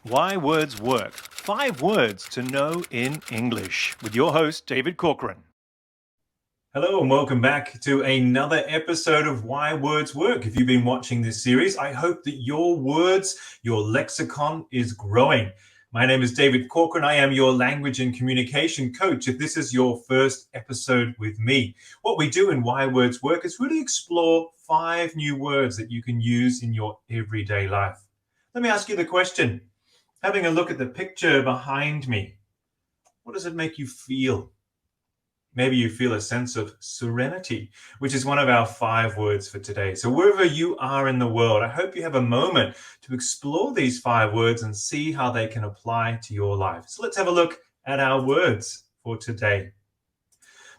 Why Words Work. 5 words to know in English with your host, David Corcoran. Hello and welcome back to another episode of Why Words Work. If you've been watching this series, I hope that your words, your lexicon is growing. My name is David Corcoran. I am your language and communication coach. If this is your first episode with me, what we do in Why Words Work is really explore 5 new words that you can use in your everyday life. Let me ask you the question. Having a look at the picture behind me, what does it make you feel? Maybe you feel a sense of serenity, which is one of our 5 words for today. So wherever you are in the world, I hope you have a moment to explore these 5 words and see how they can apply to your life. So let's have a look at our words for today.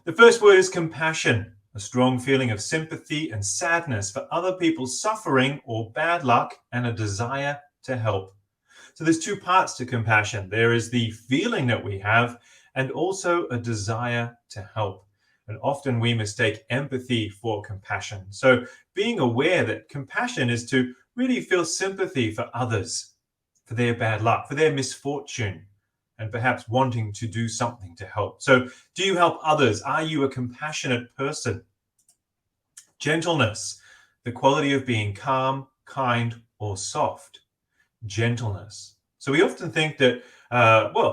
The first word is compassion, a strong feeling of sympathy and sadness for other people's suffering or bad luck and a desire to help. So there's 2 parts to compassion. There is the feeling that we have and also a desire to help. And often we mistake empathy for compassion. So being aware that compassion is to really feel sympathy for others, for their bad luck, for their misfortune, and perhaps wanting to do something to help. So do you help others? Are you a compassionate person? Gentleness, the quality of being calm, kind, or soft. Gentleness. So we often think that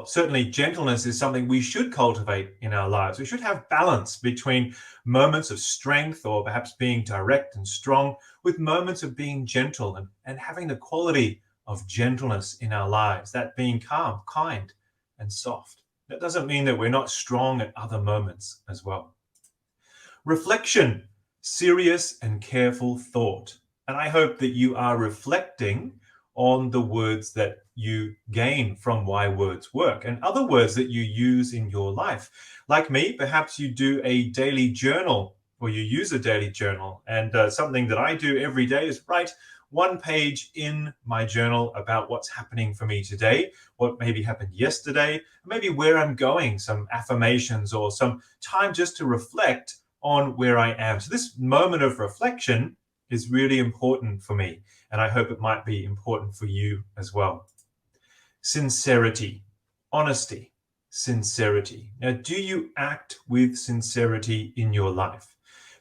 certainly gentleness is something we should cultivate in our lives. We should have balance between moments of strength or perhaps being direct and strong with moments of being gentle and having the quality of gentleness in our lives, that being calm, kind, and soft. That doesn't mean that we're not strong at other moments as well. Reflection, serious and careful thought. And I hope that you are reflecting on the words that you gain from Why Words Work and other words that you use in your life. Like me, perhaps you do a daily journal or you use a daily journal. And something that I do every day is write 1 page in my journal about what's happening for me today, what maybe happened yesterday, maybe where I'm going, some affirmations or some time just to reflect on where I am. So this moment of reflection is really important for me, and I hope it might be important for you as well. Sincerity, honesty, sincerity. Now, do you act with sincerity in your life?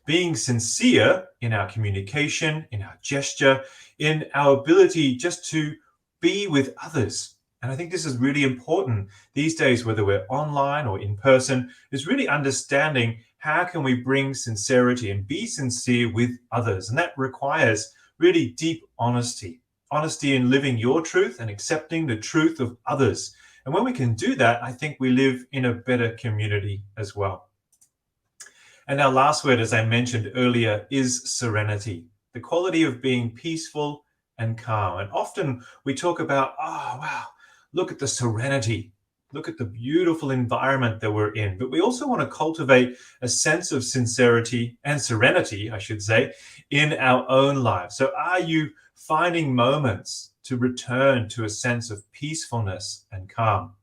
Being sincere in our communication, in our gesture, in our ability just to be with others. And I think this is really important these days, whether we're online or in person, is really understanding how can we bring sincerity and be sincere with others. And that requires really deep honesty in living your truth and accepting the truth of others. And when we can do that, I think we live in a better community as well. And our last word, as I mentioned earlier, is serenity, the quality of being peaceful and calm. And often we talk about, oh, wow, look at the serenity. Look at the beautiful environment that we're in. But we also want to cultivate a sense of sincerity and serenity, I should say, in our own lives. So are you finding moments to return to a sense of peacefulness and calm?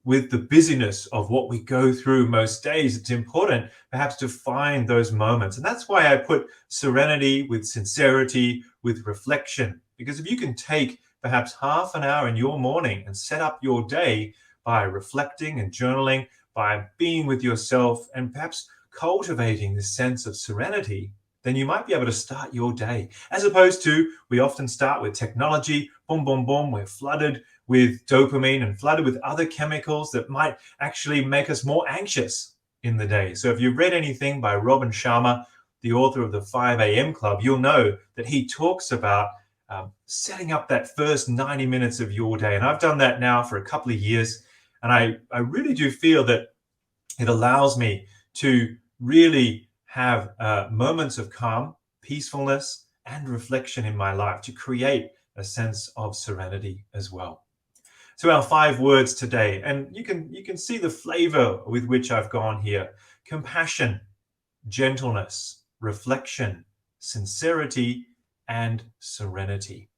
With the busyness of what we go through most days, it's important perhaps to find those moments. And that's why I put serenity with sincerity, with reflection. Because if you can take perhaps half an hour in your morning and set up your day by reflecting and journaling, by being with yourself and perhaps cultivating this sense of serenity, then you might be able to start your day. As opposed to, we often start with technology, boom, boom, boom, we're flooded with dopamine and flooded with other chemicals that might actually make us more anxious in the day. So if you've read anything by Robin Sharma, the author of the 5 a.m. Club, you'll know that he talks about setting up that first 90 minutes of your day. And I've done that now for a couple of years. And I really do feel that it allows me to really have moments of calm, peacefulness, and reflection in my life to create a sense of serenity as well. So our 5 words today, and you can see the flavor with which I've gone here: compassion, gentleness, reflection, sincerity, and serenity.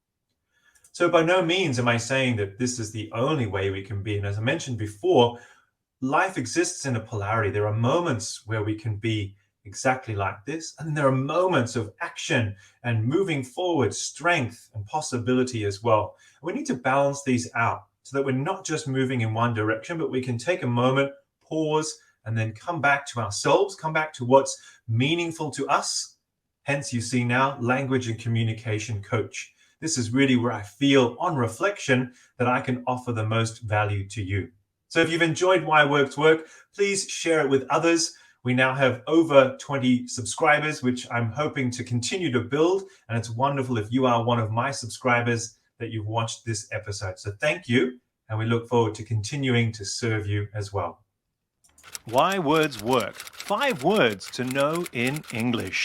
So by no means am I saying that this is the only way we can be. And as I mentioned before, life exists in a polarity. There are moments where we can be exactly like this. And there are moments of action and moving forward, strength and possibility as well. We need to balance these out so that we're not just moving in one direction, but we can take a moment, pause, and then come back to ourselves, come back to what's meaningful to us. Hence, you see now, language and communication coach. This is really where I feel on reflection that I can offer the most value to you. So if you've enjoyed Why Works Work, please share it with others. We now have over 20 subscribers, which I'm hoping to continue to build. And it's wonderful if you are one of my subscribers that you've watched this episode. So thank you. And we look forward to continuing to serve you as well. Why Words Work. 5 words to know in English.